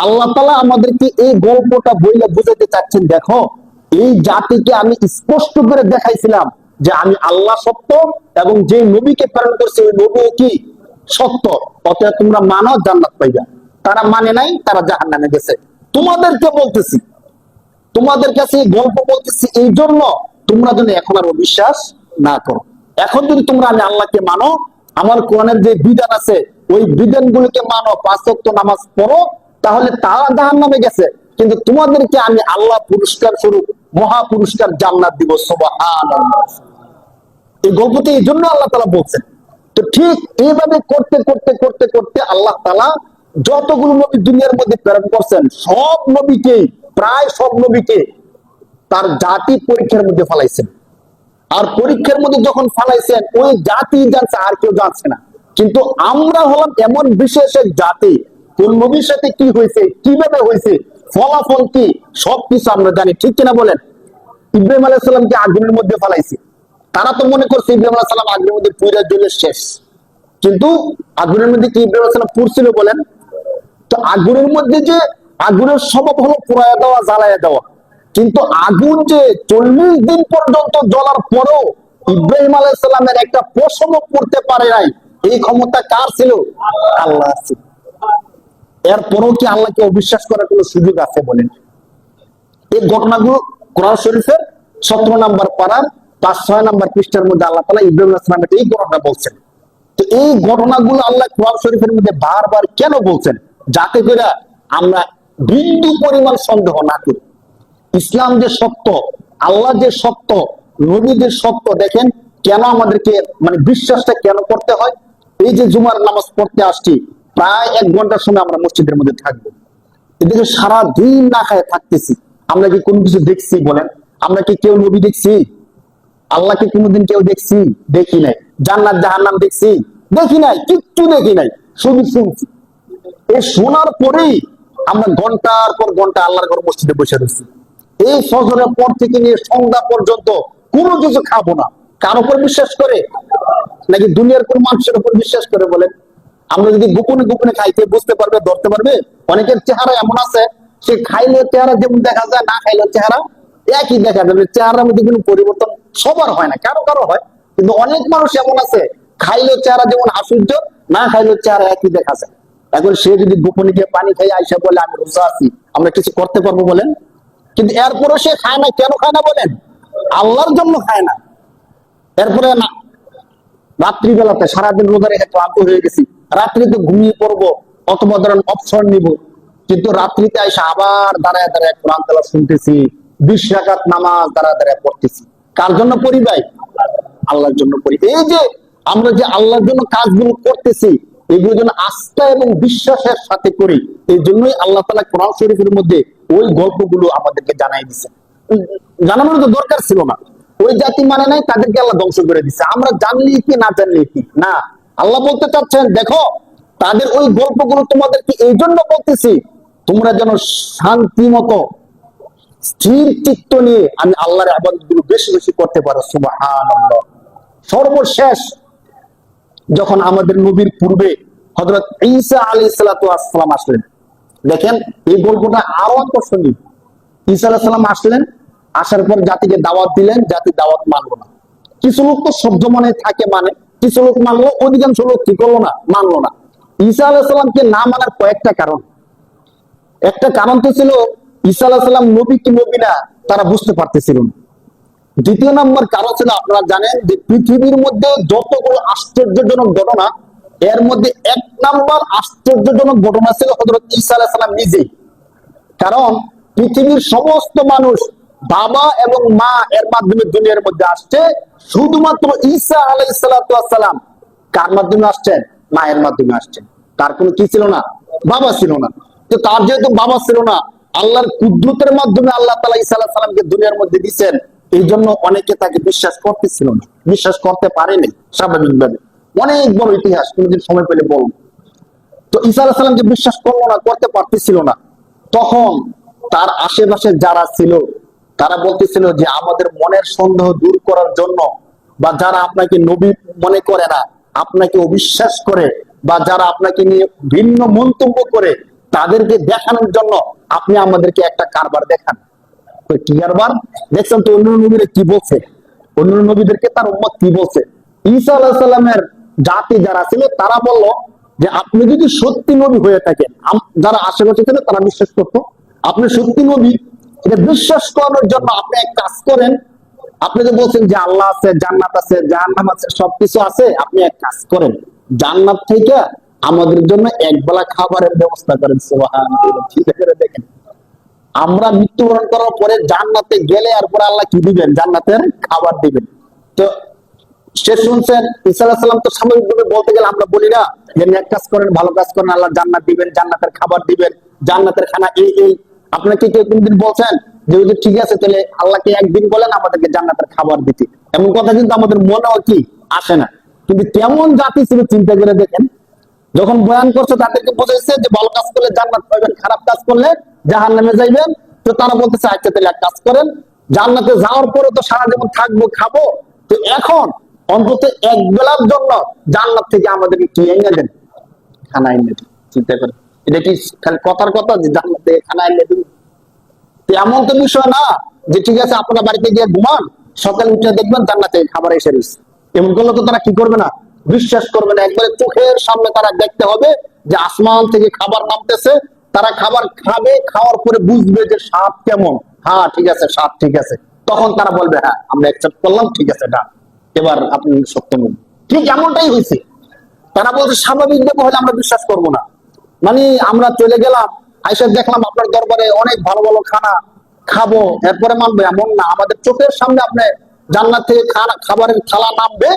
আল্লাহ তাআলা আমাদেরকে এই গল্পটা বইলে বুঝাতে চাচ্ছেন, দেখো এই জাতিকে আমি স্পষ্ট করে দেখাইছিলাম যে আমি আল্লাহ সত্য এবং যে নবীকে প্রেরণ করছে ওই নবী কি সত্য, অতএব তোমরা মানো জান্নাত পাইবা। তারা মানে নাই, তারা জাহান্নামে গেছে। তোমাদেরকে বলতেছি, তোমাদের কাছে এই গল্প বলতেছি এই জন্য তোমরা যেন এখন আর অবিশ্বাস না করো। এখন যদি তোমরা আমি আল্লাহকে মানো, আমার কোরআনের যে বিধান আছে ওই বিধানগুলোকে মানো, 5 ওয়াক্ত নামাজ পড়ো, তাহলে তারা জাহান্নামে গেছে, কিন্তু তোমাদেরকে আমি আল্লাহ পুরস্কার স্বরূপ মহা পুরস্কার জান্নাত দিব। সুবহানাল্লাহ। এই গল্পটি এই জন্য আল্লাহ তাআলা বলছেন। তো ঠিক এইভাবে করতে করতে করতে করতে আল্লাহ তাআলা যতগুলো নবী দুনিয়ার মধ্যে প্রেরণ করছেন সব নবীকে, প্রায় সব নবীকে তার জাতি পরীক্ষার মধ্যে ফেলাইছেন। আর পরীক্ষার মধ্যে যখন ফেলাইছেন ওই জাতি জানছে, আর কেউ জানছে না। কিন্তু আমরা হলাম এমন বিশেষ এক জাতি, কোন নবীর সাথে কি হয়েছে, কিভাবে হয়েছে, ফলাফল কি, সবকিছু আমরা জানি, ঠিক কিনা বলেন? ইব্রাহিম আলাইহিস সালামকে আগুনের মধ্যে ফেলাইছে। তারা তো মনে করছে ইব্রাহিম আলাইহিস সালাম আগুনের মধ্যে পুড়ে জ্বলে শেষ, কিন্তু আগুনের মধ্যে কি ইব্রাহিম আলাইহিস সালাম পুড়ছিল বলেন? তো আগুনের মধ্যে যে আগুনের স্বভাব হলো পোড়ায়া দেওয়া, জ্বালায়া দেওয়া, কিন্তু আগুন যে 40 দিন পর্যন্ত জ্বলার পরেও ইব্রাহিম আলাইহিস সালামের একটা পশমও পড়তে পারে নাই, এই ক্ষমতা কার ছিল? আল্লাহর ছিল। এরপরও কি আল্লাহকে অবিশ্বাস করার কোনো সুযোগ আছে বলেন? এই ঘটনাগুলো কোরআন শরীফের 17 নম্বর পারার 5-6 নম্বর পৃষ্ঠার মধ্যে আল্লাহ তাআলা ইব্রাহিম আলাইহিস সালামের এই ঘটনা বলছেন। তো এই ঘটনাগুলো আল্লাহ কোরআন শরীফের মধ্যে বারবার কেন বলছেন? যাতে করে আমরা বিন্দু পরিমাণ সন্দেহ না করি। ইসলাম যে সত্য, আল্লাহ যে সত্য, নবী যে সত্য, দেখেন কেন আমাদেরকে মানে বিশ্বাসটা কেন করতে হয়। এই যে জুমার নামাজ পড়তে আসছি, প্রায় 1 ঘন্টার সময় আমরা মসজিদের মধ্যে থাকবো, এদিকে সারা দিন না খায় থাকতেছি, আমরা কি কোনো কিছু দেখছি বলেন? আমরা কি কেউ নবী দেখছি? আল্লাহকে কোনোদিন কেউ দেখছি? দেখি নাই। জান্নাত জাহান্নাম দেখছি? দেখি নাই, কিচ্ছু দেখি নাই, শুধু শুনছি। এই শোনার পরেই আমরা ঘন্টার পর ঘন্টা আল্লাহর ঘর মসজিদে বসে রয়েছি। এই ফজরের পর থেকে নিয়ে সন্ধ্যা পর্যন্ত কোনো কিছু খাবো না। কার উপর বিশ্বাস করে? নাকি দুনিয়ার কোন মানুষের উপর বিশ্বাস করে বলেন? আমরা যদি গোপনে গোপনে খাইতে বুঝতে পারবে, ধরতে পারবে? অনেকের চেহারা এমন আছে, সে খাইলে চেহারা যেমন দেখা যায়, না খাইলে চেহারা একই দেখা যাবে। চেহারার মধ্যে কোনো পরিবর্তন সবার হয় না, কারো কারো হয়, কিন্তু অনেক মানুষ এমন আছে খাইলে চেহারা যেমন আশ্চর্য, না খাইলে চেহারা একই দেখা যায়। এখন সে যদি গোপনে গিয়ে পানি খাই আইসা বলে আমি রোজা আছি, আমরা কিছু করতে পারবো বলেন? কিন্তু এরপরও সে খায় না, কেন খায় না বলেন? আল্লাহর জন্য খায় না। এরপরে না, রাত্রিবেলাতে সারাদিন রোজা রেখে ক্লান্ত হয়ে গেছি, রাত্রিতে ঘুমিয়ে পড়বো অথবা ধরেন অবসর নিব, কিন্তু রাত্রিতে এসে আবার দাঁড়ায় দাঁড়ায় কোরআন তেলাওয়াত শুনতেছি, 20 রাকাত নামাজ দাঁড়ায় দাঁড়ায় পড়তেছি। কার জন্য পড়ি ভাই? আল্লাহর জন্য পড়ি। এই যে আমরা যে আল্লাহর জন্য কাজগুলো করতেছি, এগুলো যেন আস্থা এবং বিশ্বাসের সাথে করি, এই জন্যই আল্লাহ তাআলা কোরআন শরীফের মধ্যে ওই গল্পগুলো আমাদেরকে জানাই দিছে। জানানোর তো দরকার ছিল না। ওই জাতি মানে নাই, তাদেরকে আল্লাহ ধ্বংস করে দিচ্ছে। আমরা জানলি কি না জানলি কি না, আল্লাহ বলতে চাচ্ছেন দেখো তাদের ওই গল্পগুলো তোমাদেরকে এই জন্য বলতেছি তোমরা যেন শান্তি মতো স্থির চিত্ত নিয়ে আমি আল্লাহর ইবাদত গুলো বেশি বেশি করতে পারো। সুবহানাল্লাহ। সর্বশেষ যখন আমাদের নবীর পূর্বে হযরত ঈসা আলাইহিস সালাতু ওয়াস সালাম আসলেন, দেখেন এই গল্পটা আরো আকর্ষণীয়। ঈসা আলাইহিস সালাম আসলেন, আসার পর জাতিকে দাওয়াত দিলেন, জাতি দাওয়াত মানলো না। কিছু লোক তো শব্দ মনে থাকে, মানে কিছু লোক মানলো, অধিকাংশ লোক কি করলো না, মানলো না। ঈসা আলাইহিস সালামকে না মানার কয়েকটা কারণ। একটা কারণ তো ছিল ঈসা আলাইহিস সালাম নবী কি নবী না তারা বুঝতে পারতেছিল না। দ্বিতীয় নম্বর কারণ ছিল, আপনারা জানেন যে পৃথিবীর মধ্যে যতগুলো আশ্চর্যজনক ঘটনা, এর মধ্যে 1 নম্বর আশ্চর্যজনক ঘটনা ছিল হযরত ঈসা আলাইহিস সালাম নিজেই। কারণ পৃথিবীর সমস্ত মানুষ বাবা এবং মা এর মাধ্যমে দুনিয়ার মধ্যে আসছে, শুধুমাত্র ঈসা আলাইহিস সালাতু ওয়াস সালাম কার মাধ্যমে আসছেন? মায়ের মাধ্যমে আসছেন। তার কোনো কি ছিল না? বাবা ছিল না। তো তার যেহেতু বাবা ছিল না, আল্লাহর কুদরতের মাধ্যমে আল্লাহ তাআলা ঈসা আলাইহিস সালামকে দুনিয়ার মধ্যে দিয়েছেন, এই জন্য অনেকে তাকে বিশ্বাস করতেছিল না, বিশ্বাস করতে পারেনি স্বাভাবিকভাবে। অনেক বড় ইতিহাস, কোনদিন সময় পেলে বলবো। তো ঈসা আলাইহিস সালামকে বিশ্বাস করলো না, করতে পারতেছিল না। তখন তার আশেপাশে যারা ছিল তারা বলতেছিল যে আমাদের মনের সন্দেহ দূর করার জন্য, বা যারা আপনাকে নবী মনে করে না, আপনাকে অবিশ্বাস করে, বা যারা আপনাকে নিয়ে ভিন্ন মন্তব্য করে, তাদেরকে দেখানোর জন্য আপনি আমাদেরকে একটা কারবার দেখান। কি কারবার দেখছেন তো? অন্য নবীরা কি বলছে, অন্য নবীদেরকে তার উম্মত কি বলছে। ঈসা আলাইহিস সালামের জাতি যারা ছিল তারা বলল যে আপনি যদি সত্যি নবী হয়ে থাকেন, যারা আশেপাশে ছিল তারা বিশ্বাস করতো আপনি সত্যি নবী, এটা বিশ্বাস করার জন্য আপনি এক কাজ করেন। আপনি যে বলছেন যে আল্লাহ আছে, জান্নাত আছে, জাহান্নাম আছে, সবকিছু আছে, আপনি এক কাজ করেন, জান্নাত থেকে আমাদের জন্য একবেলা খাবারের ব্যবস্থা করেন। সুবহানাল্লাহ। ঠিক আছে, দেখেন আমরা মৃত্যুবরণ করার পরে জান্নাতে গেলে আর পরে আল্লাহ কি দিবেন? জান্নাতের খাবার দিবেন। তো সে শুনছেন ঈসা আলাইহিস সালাম তো সাময়িকভাবে বলতে গেলে আমরা বলি না যে নেক কাজ করেন, ভালো কাজ করেন, আল্লাহ জান্নাত দিবেন, জান্নাতের খাবার দিবেন, জান্নাতের খানা এই এই। আপনাকে কেউ কোনদিন বলছেন যে ওই যে ঠিক আছে তাহলে আল্লাহকে একদিন বলেন আমাদেরকে জান্নাতের খাবার দিতে? এমন কথা কিন্তু আমাদের মনেও কি আসে না। কিন্তু কেমন জাতি ছিল চিন্তা করে দেখেন, যখন বয়ান করছে তাদেরকে বোঝাইছে যে ভালো কাজ করলে জান্নাত পাবেন, খারাপ কাজ করলে জাহান্নামে যাইবেন। তো তারা বলতেছে আচ্ছা তাহলে এক কাজ করেন, জান্নাতে যাওয়ার পরে তো সারা জীবন থাকবো খাবো, তো এখন অন্তত এক বেলার জন্য জান্নাত থেকে আমাদেরকে কি এনে দেন? খানা এনে দেন। চিন্তা করেন, এটা কি খালি কথার কথা যে জান্নাতে খানা এনে দেন? তো এমন তো বিষয় না যে ঠিক আছে আপনারা বাড়িতে গিয়ে ঘুমান, সকালে উঠে দেখবেন জান্নাতে খাবার এসে রয়েছে। এমন করলে তো তারা কি করবে না? বিশ্বাস করবে না। একবারে চোখের সামনে তারা দেখতে হবে যে আসমান থেকে খাবার নামতেছে, তারা খাবার খাবে, খাওয়ার পরে বুঝবে যে স্বাদ কেমন। হ্যাঁ ঠিক আছে, স্বাদ ঠিক আছে, তখন তারা বলবে হ্যাঁ আমরা অ্যাকসেপ্ট করলাম, ঠিক আছে এটা এবার আপনি সত্য নবী। ঠিক এমনটাই হয়েছে। তারা বলছে স্বাভাবিকভাবে হলে আমরা বিশ্বাস করবো না, মানে আমরা চলে গেলাম, আইসা দেখলাম আপনার দরবারে অনেক ভালো ভালো খানা, খাবো এরপরে মানবে এমন না। আমাদের চোখের সামনে আপনি জান্নাত থেকে খাবারের থালা নামবে,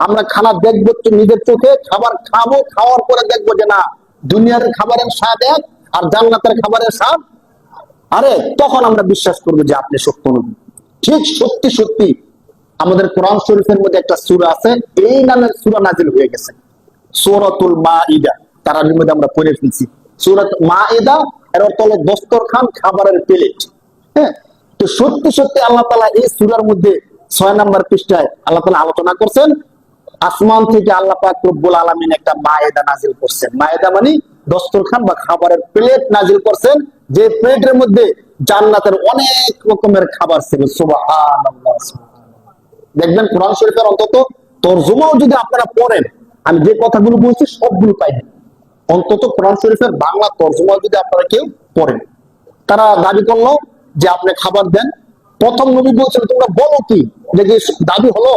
আমরা খানা দেখবো নিজের চোখে, খাবার খাবো, খাওয়ার পরে দেখবো যে না দুনিয়ার খাবারের স্বাদ এক আর জান্নাতের খাবারের স্বাদ আরে, তখন আমরা বিশ্বাস করবো যে আপনি সত্য নবী। ঠিক সত্যি সত্যি আমাদের কোরআন শরীফের মধ্যে একটা সূরা আছে, এই নামের সূরা নাজিল হয়ে গেছে, সূরাতুল মাইদা। তারাবির মধ্যে আমরা পড়ে ফেলছি সূরাত মাইদা, এর অর্থ হলো দস্তরখান, খাবারের প্লেট। হ্যাঁ, তো সত্যি সত্যি আল্লাহ তাআলা এই সূরার মধ্যে 6 নম্বর পৃষ্ঠায় আল্লাহ তাআলা আলোচনা করছেন আসমান থেকে আল্লাহ পাক রব্বুল আলামিন একটা মায়েদা নাজিল করছেন। মায়েদা মানে দস্তরখান বা খাবারের প্লেট নাজিল করছেন, যে প্লেটের মধ্যে জান্নাতের অনেক রকমের খাবার ছিল। সুবহানাল্লাহ। দেখবেন কোরআন শরীফের অন্তত তরজমাও যদি আপনারা পড়েন, আমি যে কথাগুলো বলছি সবগুলো পাইবেন। অন্তত কোরআন শরীফের বাংলা তরজমাও যদি আপনারা কেউ পড়েন, তারা দাবি করলো যে আপনি খাবার দেন। প্রথম নবী বলছেন তোমরা বলো কি, যে দাবি হলো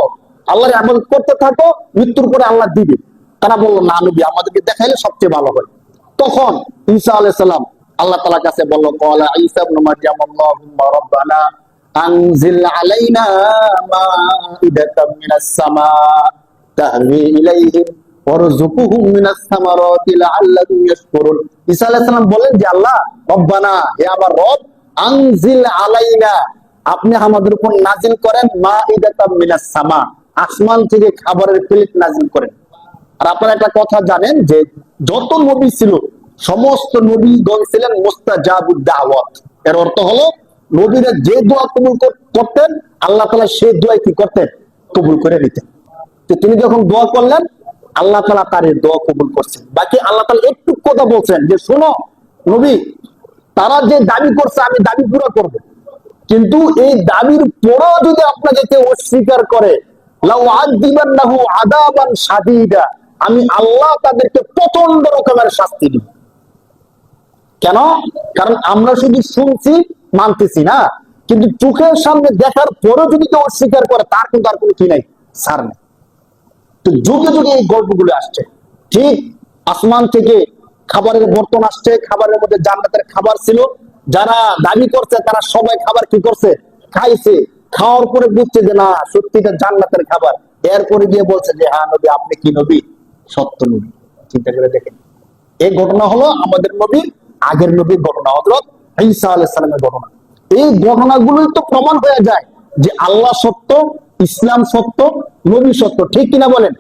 আল্লাহর ইবাদত করতে থাকো, মৃত্যুর পরে আল্লাহ দিবে। তারা বললো না নবী আমাদেরকে দেখাইলে সবচেয়ে ভালো হয়। তখন ঈসা আলাইহিস সালাম আল্লাহ তাআলার কাছে বলল, ক্বালা ঈসা ইবনে মারইয়াম আল্লাহুম্মা রাব্বানা আনজিল আলাইনা মাইদাতাম মিনাস সামা তাহমি ইলাইহিম ওয়ারযুকহুম মিনাস সামারাতি লাআল্লাহুম ইয়াশকুরুন। ঈসা আলাইহিস সালাম বলেন যে আল্লাহ রব্বানা, হে আমার রব, আনজিল আলাইনা, আপনি আমাদের উপর নাজিল করেন মাইদাতাম মিনাস সামা, আসমান থেকে খাবারের প্লেট নাজিল করেন। আর আপনারা একটা কথা জানেন যে যত নবী ছিল সমস্ত নবীগণ ছিলেন মুস্তাজাবুদ দাওয়াত। এর অর্থ হলো নবীরা যে দোয়া কবুল করতেন আল্লাহ তাআলা সেই দোয়া কি করতেন? কবুল করে নিতেন। তো তিনি যখন দোয়া করলেন আল্লাহ তাআলা তার এই দোয়া কবুল করছেন। বাকি আল্লাহ তাআলা একটু কথা বলছেন যে শোনো নবী, তারা যে দাবি করছে আমি দাবি পুরো করব, কিন্তু এই দাবির পরেও যদি আপনাকে কেউ অস্বীকার করে লাউ আযিবান্নাহু আযাবান শাদীদা, আমি আল্লাহ তাদেরকে প্রচন্ড রকমের শাস্তি দিব। কেন? কারণ আমরা শুধু শুনছি মানতেছি না, কিন্তু চোখের সামনে দেখার পরেও যদি কেউ অস্বীকার করে তার কিন্তু আর কোনো কি নাই, ছাড় নেই। তো যুগে যুগে এই গল্পগুলো আসছে। ঠিক আসমান থেকে খাবারের বর্তন আসছে, খাবারের মধ্যে জান্নাতের খাবার ছিল। যারা দাবি করছে তারা সবাই খাবার কি করছে? খাইছে। খাওয়ার পরে বুঝছে যে না সত্যিটা জান্নাতের খাবার। এরপরে গিয়ে বলছে যে হ্যাঁ নবী আপনি কি নবী? সত্য নবী। চিন্তা করে দেখেন, এই ঘটনা হলো আমাদের নবীর আগের নবীর ঘটনা, হযরত ঈসা আলাইহিস সালামের ঘটনা। এই ঘটনাগুলোই তো প্রমাণ হয়ে যায় যে আল্লাহ সত্য, ইসলাম সত্য, নবী সত্য। ঠিক কিনা বলেন?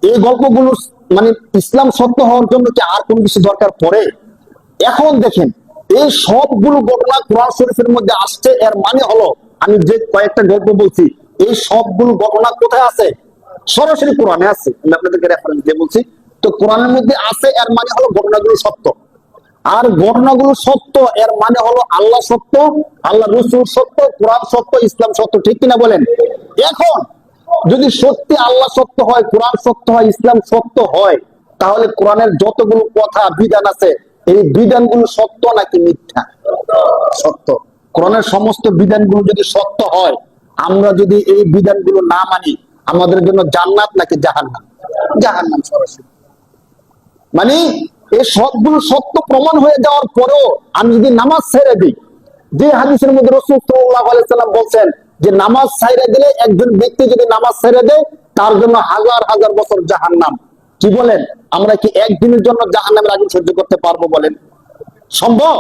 এই গল্পগুলো মানে ইসলাম সত্য হওয়ার জন্য কি আর কোন কিছু দরকার পড়ে? এখন দেখেন এই সবগুলো ঘটনা কোরআন শরীফের মধ্যে আসছে, এর মানে হলো আমি যে কয়েকটা গল্প বলছি এই সবগুলো ঘটনা কোথায় আছে? সরাসরি কোরআনে আছে। আমি আপনাদেরকে রেফারেন্স দিয়ে বলছি। তো কোরআনের মধ্যে আছে, এর মানে হলো ঘটনাগুলো সত্য। আর ঘটনাগুলো সত্য, এর মানে হলো আল্লাহ সত্য, আল্লাহ রসুল সত্য, কোরআন সত্য, ইসলাম সত্য, ঠিক কিনা বলেন? এখন যদি সত্যি আল্লাহ সত্য হয়, কোরআন সত্য হয়, ইসলাম সত্য হয়, তাহলে কোরআনের যতগুলো কথা বিধান আছে এই বিধানগুলো সত্য নাকি মিথ্যা? সত্য। কোরআনের সমস্ত বিধানগুলো যদি সত্য হয়, আমরা যদি এই বিধানগুলো না মানি, আমাদের জন্য জান্নাত নাকি জাহান্নাম? জাহান্নাম সরাসরি। মানে এই সবগুলো সত্য প্রমাণ হয়ে যাওয়ার পরেও আমি যদি নামাজ ছেড়ে দিই, যে হাদিসের মধ্যে রাসূল সাল্লাল্লাহু আলাইহি সাল্লাম বলেন যে নামাজ ছেড়ে দিলে, একজন ব্যক্তি যদি নামাজ ছেড়ে দেয় তার জন্য হাজার হাজার বছর জাহান্নাম। কি বলেন? আমরা কি একদিনের জন্য জাহান্নামের আগুন সহ্য করতে পারবো বলেন? সম্ভব?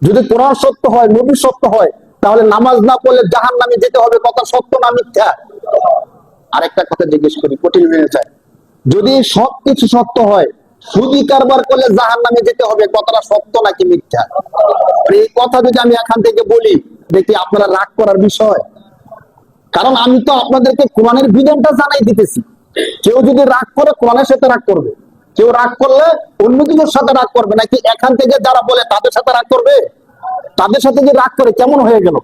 যদি কোরআন সত্য হয়, নবী সত্য হয়, তাহলে নামাজ না পড়লে জাহান্নামে যেতে হবে, কথা সত্য না মিথ্যা? আরেকটা কথা জিজ্ঞেস করি, কঠিন হয়ে যায়, যদি সবকিছু সত্য হয়, সুদি কারবার করলে জাহান্নামে যেতে হবে, কথাটা সত্য নাকি মিথ্যা? এই কথা যদি আমি এখান থেকে বলি, দেখি আপনারা রাগ করার বিষয়? কারণ আমি তো আপনাদেরকে কোরআনের বিধানটা জানাই দিতেছি। কেউ যদি রাগ করে কোরআনের সাথে রাগ করবে, কেউ রাগ করলে অন্য কিছুর সাথে রাগ করবে, নাকি এখান থেকে যারা বলে তাদের সাথে রাগ করবে? তাদের সাথে যে রাগ করে কেমন হয়ে গেল?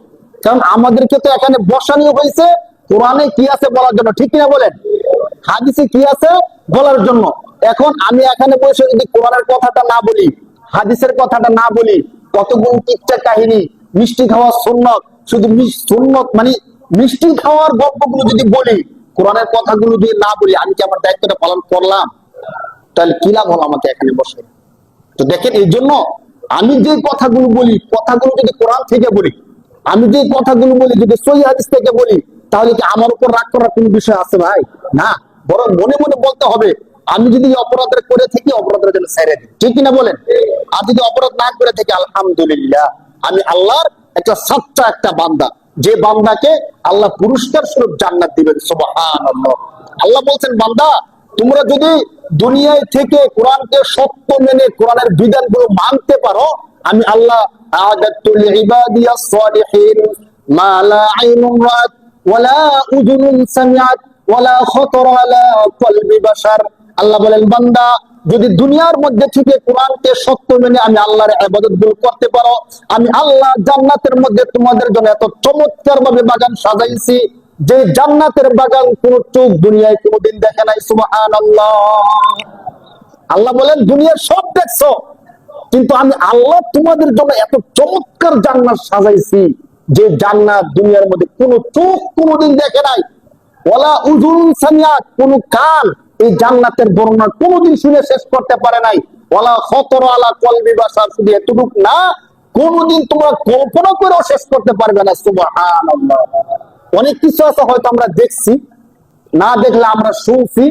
কারণ আমাদেরকে তো এখানে বসানো হয়েছে কোরআনে কি আছে বলার জন্য, ঠিক কিনা বলেন? হাদিসে কি আছে বলার জন্য। এখন আমি এখানে বসে যদি কোরআনের কথাটা না বলি, হাদিসের কথাটা না বলি, কতগুলো কিচ্ছা কাহিনী, মিষ্টি খাওয়ার সুন্নত, শুধু সুন্নত মানে মিষ্টি খাওয়ার গল্পগুলো যদি বলি, কোরআনের কথাগুলো যদি না বলি, আমি কি আমার দায়িত্বটা পালন করলাম? তাহলে কি লাভ হলো আমাকে এখানে বসে? তো দেখেন, এই জন্য আমি যে কথাগুলো বলি, কথাগুলো যদি কোরআন থেকে বলি, আমি যে কথাগুলো বলি যদি সহিহ হাদিস থেকে বলি, তাহলে কি আমার উপর রাগ করার কোন বিষয় আছে ভাই? না, বরং মনে মনে বলতে হবে, আমি যদি অপরাধের করে থাকি, অপরাধের জন্য ছেড়ে দিই, ঠিক কিনা বলেন? আর যদি অপরাধ না করে থাকি, আলহামদুলিল্লাহ, আমি আল্লাহর একটা সাচ্চা একটা বান্দা, যে বান্দাকে আল্লাহ পুরস্কার স্বরূপ জান্নাত দিবেন। সুবহানাল্লাহ। আল্লাহ বলছেন, বান্দা তোমরা যদি দুনিয়ায় থেকে কোরআনকে সত্য মেনে কোরআনের বিধানগুলো মানতে পারো, আমি আল্লাহ আ'আদাতু লিইবাদিয়াস সালিহিন মা লা আইনুন রাআত ওয়ালা উযুনুন সামিআত ওয়ালা খাতারা আলা কলবি বাশার। আল্লাহ বলেন, বান্দা যদি দুনিয়ার মধ্যে থেকে কোরআনকে সত্য মেনে আমি আল্লাহর ইবাদতগুলো করতে পারো, আমি আল্লাহ জান্নাতের মধ্যে তোমাদের জন্য এত চমৎকার ভাবে বাগান সাজাইছি, যে জান্নাতের বাগান কোন চোখ দুনিয়ায় কোনোদিন দেখে নাই। সুবহানাল্লাহ। আল্লাহ বলেন, দুনিয়ার সব দেখছো, কিন্তু আমি আল্লাহ তোমাদের জন্য এত চমৎকার জান্নাত সাজাইছি, যে জান্নাত দুনিয়ার মধ্যে কোন চোখ কোনোদিন দেখে নাই। ওয়ালা উযুন সামিআত, কোন কান এই জান্নাতের বর্ণনা কোনোদিন শুনে শেষ করতে পারে নাই। ওয়ালা খাতারা আলা কলবি বাশার, শুধু এতটুক না, কোনোদিন তোমরা কল্পনা করেও শেষ করতে পারবে না। সুবহানাল্লাহ। অনেক কিছু আছে হয়তো আমরা দেখছি, না দেখলে আমরা শুনছি,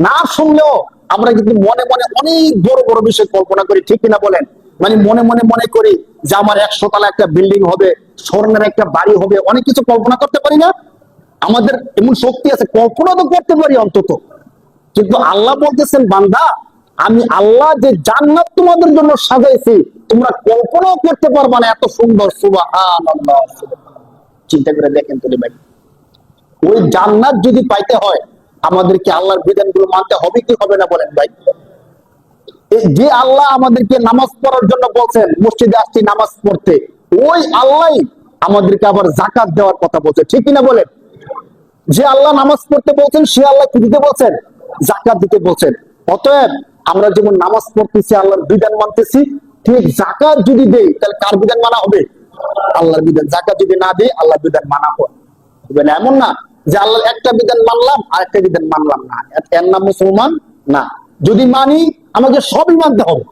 না শুনলেও আমরা কিন্তু মনে মনে অনেক বড় বড় বিষয় কল্পনা করি, ঠিক কিনা বলেন? মানে মনে মনে মনে করি যে আমার 100 তলা একটা বিল্ডিং হবে, স্বর্ণের একটা বাড়ি হবে, অনেক কিছু কল্পনা করতে পারি না? আমাদের এমন শক্তি আছে, কল্পনা তো করতে পারি অন্তত। কিন্তু আল্লাহ বলতেছেন, বান্দা আমি আল্লাহ যে জান্নাত তোমাদের জন্য সাজাইছি, তোমরা কল্পনাও করতে পারবা না, এত সুন্দর। সুবহানাল্লাহ। চিন্তা করে দেখেন তো ভাই, ওই জান্নাত যদি পাইতে হয়, আমাদেরকে আল্লাহর বিধানগুলো মানতে হবে কি হবে না বলেন ভাই? যে আল্লাহ আমাদেরকে নামাজ পড়ার জন্য বলছেন, মসজিদে আসছি নামাজ পড়তে, ওই আল্লাহ আমাদেরকে আবার যাকাত দেওয়ার কথা বলছে, ঠিক কিনা বলেন? যে আল্লাহ নামাজ পড়তে বলছেন, সে আল্লাহ কি দিতে বলছেন? যাকাত দিতে বলছেন। অতএব আমরা যেমন নামাজ পড়তেছি, আল্লাহর বিধান মানতেছি, ঠিক যাকাত যদি দেই, তাহলে কার বিধান মানা হবে? আল্লাহর বিধান। যাকাত যদি না দেই, আল্লাহর বিধান মানা হবে না। এমন না যে আল্লাহর একটা বিধান মানলাম আর একটা বিধান মানলাম না, এর নাম মুসলমান না। যদি মানি, আমাকে সবই মানতে হবে।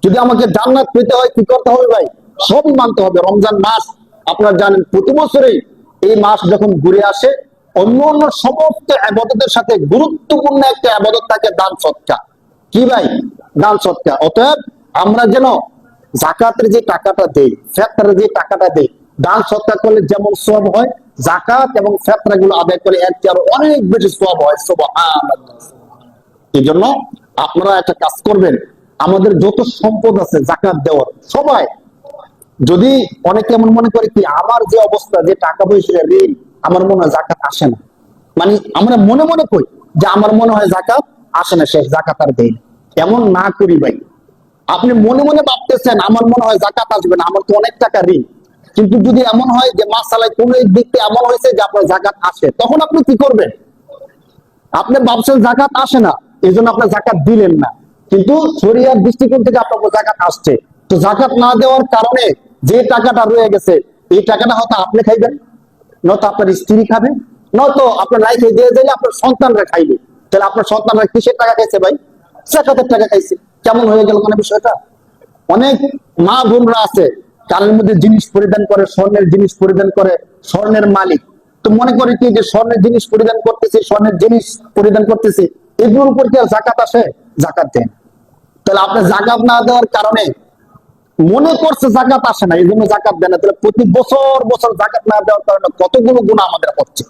যদি আমাকে জান্নাত পেতে হয়, কি করতে হবে ভাই? সবই মানতে হবে। রমজান মাস আপনারা জানেন, প্রতি বছরই এই মাস যখন ঘুরে আসে, অন্য অন্য সমস্ত ইবাদতের সাথে গুরুত্বপূর্ণ একটা ইবাদত থাকে, দান সদকা। কি ভাই? দান সদকা। অতএব আমরা যেন যাকাতের যে টাকাটা দেই, ফিতরের যে টাকাটা দেই, দান সদকা করলে যেমন সওয়াব হয়, যাকাত এবং ফিতরা গুলো আদায় করে এর চেয়ে আরো অনেক বেশি সওয়াব হয়। সুবহানাল্লাহ। এই জন্য আপনারা একটা কাজ করবেন, আমাদের যত সম্পদ আছে যাকাত দেওয়ার, সবাই যদি, অনেকে এমন মনে করে কি, আমার যে অবস্থা, যে টাকা পয়সা ঋণ, আমার মনে হয় যাকাত আসে না। মানে আমরা মনে মনে কই যে আমার মনে হয় যাকাত আসে না, শেষ, যাকাত আর দেই না। এমন না করি ভাই। আপনি মনে মনে ভাবতেছেন আমার মনে হয় জাকাত আসবে না, আমার তো অনেক টাকা ঋণ। কিন্তু যদি এমন হয় যে মাসালায় কোন দিক থেকে এমন হয়েছে যে আপনার জাকাত আসে, তখন আপনি কি করবেন? আপনি ভাবছেন জাকাত আসে না, এই জন্য আপনার জাকাত দিলেন না, কিন্তু শরিয়ার দৃষ্টিকোণ থেকে আপনার জাকাত আসছে। তো জাকাত না দেওয়ার কারণে যে টাকাটা রয়ে গেছে, এই টাকাটা হয়তো আপনি খাইবেন, নয়তো আপনার স্ত্রী খাবে, নয়তো আপনার রাইখে দিয়ে দিলে আপনার সন্তানরা খাইবে। তাহলে আপনার সন্তানরা কিসের টাকা খাইছে ভাই? জাকাতের টাকা খাইছে। কেমন হয়ে গেল কোন বিষয়টা? অনেক মা বোনরা আছে কানের মধ্যে জিনিস পরিধান করে, স্বর্ণের জিনিস পরিধান করে, স্বর্ণের মালিক। তো মনে করে কি যে স্বর্ণের জিনিস পরিধান করতেছে, স্বর্ণের জিনিস পরিধান করতেছে, এগুলোর উপর কি আর জাকাত আসে? জাকাত দেন। তাহলে আপনি জাকাত না দেওয়ার কারণে মনে করছে জাকাত আসে না, এই জন্য জাকাত দেয় না। তাহলে প্রতি বছর বছর জাকাত না দেওয়ার কারণে কতগুলো গুনাহ আমাদের হচ্ছে।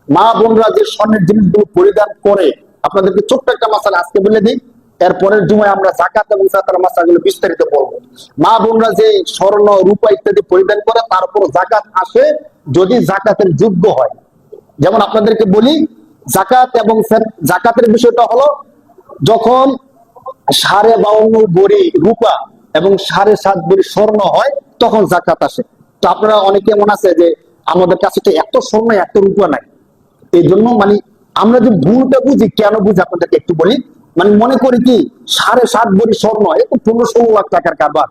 মা বোনরা যে স্বর্ণের জিনিসগুলো পরিধান করে, আপনাদেরকে ছোট্ট একটা মাসালা আজকে বলে দিই, এরপরের জুমায় আমরা জাকাত এবং জাকাতের মাসালাগুলো বিস্তারিত বলবো। মা বোনরা যে স্বর্ণ রূপা ইত্যাদি পরিধান করে, তার উপর জাকাত আসে যদি জাকাতের যোগ্য হয়। যেমন আপনাদেরকে বলি, জাকাত এবং জাকাতের বিষয়টা হলো, যখন 52.5 ভরি রূপা এবং 7.5 ভরি স্বর্ণ হয়, তখন জাকাত আসে। তো আপনারা অনেকে এমন আছে যে আমাদের কাছে তো এত স্বর্ণ এত রূপা নাই, এই জন্য মানে আমরা যে ভুলটা বুঝি, কেন বুঝি আপনাদেরকে একটু বলি। মানে মনে করি কি 7.5 ভরি স্বর্ণ এ তো 15-16 লাখ টাকার কারবার,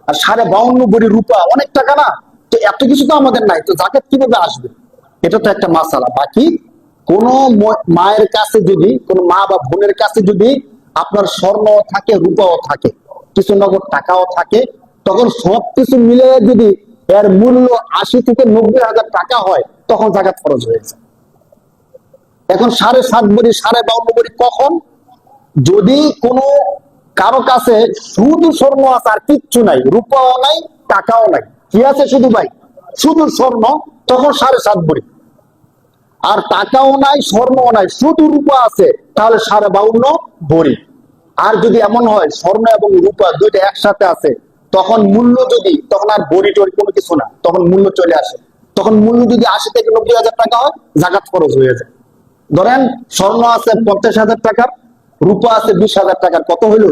আর 52.5 ভরি রূপা অনেক টাকা না? তো এত কিছু তো আমাদের নাই, তো জাকাত কিভাবে আসবে? এটা তো একটা মাসালা। বাকি কোন মায়ের কাছে যদি, কোন মা বা বোনের কাছে যদি আপনার স্বর্ণ থাকে, রূপাও থাকে, কিছু নগদ টাকাও থাকে, তখন সবকিছু মিলে যদি এর মূল্য 80 থেকে 90 হাজার টাকা হয়, তখন জাকাত ফরজ হয়েছে। এখন 7.5 ভরি 52 ভরি কখন? যদি কোনো কারো কাছে শুধু স্বর্ণ আছে আর কিচ্ছু নাই, রূপাও নাই, টাকাও নাই, কি আছে শুধু ভাই? শুধু স্বর্ণ, তখন 7.5 ভরি। আর টাকাও নাই, স্বর্ণও নাই, শুধু রূপা আছে, তাহলে 52.5 ভরি। আর যদি এমন হয় স্বর্ণ এবং রূপা দুইটা একসাথে আছে, তখন মূল্য যদি, তখন আর ভরি টরি কোনো কিছু না, তখন মূল্য চলে আসে। তখন মূল্য যদি 80 থেকে 90 হাজার টাকা হয়, জাকাত খরচ হয়ে যায়। ধরেন স্বর্ণ আছে 50,000 টাকার, রূপা আছে 20,000 টাকার, কত হইল?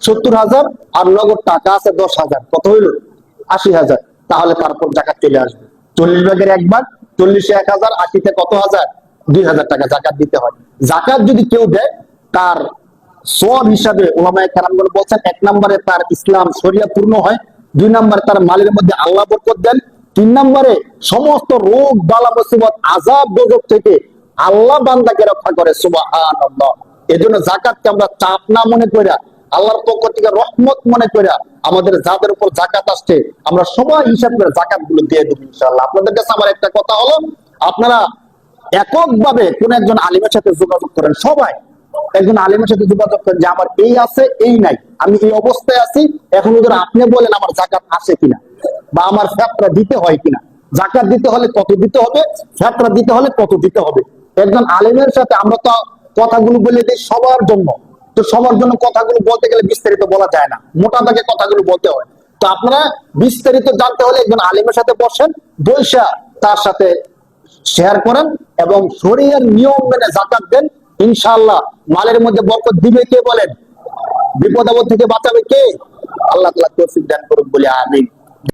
70,000। আর নগদ টাকা আছে 10,000, কত হইল? 80,000। তাহলে তারপর জাকাত চলে আসবে। 40 ভাগের 1 ভাগ, 40-এ 1,000, 80-তে কত হাজার? 2,000 টাকা জাকাত দিতে হয়। জাকাত যদি কেউ দেয়, তার সওয়াব হিসাবে ওলামায়ে কেরামগণ বলছেন, 1 নম্বরে তার ইসলাম শরিয়া পূর্ণ হয়, 2 নম্বরে তার মালের মধ্যে আল্লাহ বরকত দেন, 3 নম্বরে সমস্ত রোগ বালা মুসিবত আযাব গজব থেকে আল্লাহ বান্দাকে রক্ষা করে। সুবহানাল্লাহ। এজন্য জাকাতকে আমরা চাপ না মনে কইরা, আল্লাহর পক্ষ থেকে রহমত মনে কইরা, আমাদের যাদের উপর জাকাত আসছে আমরা সবাই হিসাব করে জাকাত গুলো দিয়ে দেব ইনশাআল্লাহ। আপনাদের কাছে আমার একটা কথা হলো, আপনারা এককভাবে কোন একজন আলিমের সাথে যোগাযোগ করেন, সবাই একজন আলিমের সাথে যোগাযোগ করেন যে আমার এই আছে এই নাই, আমি এই অবস্থায় আছি, এখন ওদের আপনি বলেন আমার জাকাত আসে কিনা, বা আমার ফিতরা দিতে হয় কিনা। জাকাত দিতে হলে কত দিতে হবে, ফিতরা দিতে হলে কত দিতে হবে। একজন আলিমের সাথে আমরা তো কথাগুলো বলে দিই সবার জন্য, তো সবার জন্য কথাগুলো বলতে গেলে বিস্তারিত বলা যায় না, মোটা দাগে কথাগুলো বলতে হয়। তো আপনারা বিস্তারিত জানতে হলে একজন আলিমের সাথে বসেন, বৈশা তার সাথে শেয়ার করেন এবং শরীয়তের নিয়ম মেনে জাকাত দেন। ইনশাআল্লাহ মালের মধ্যে বরকত দিবে কে বলেন? বিপদ আপদ থেকে বাঁচাবে কে? আল্লাহ তাআলা তৌফিক দান করুন বলে আমিন।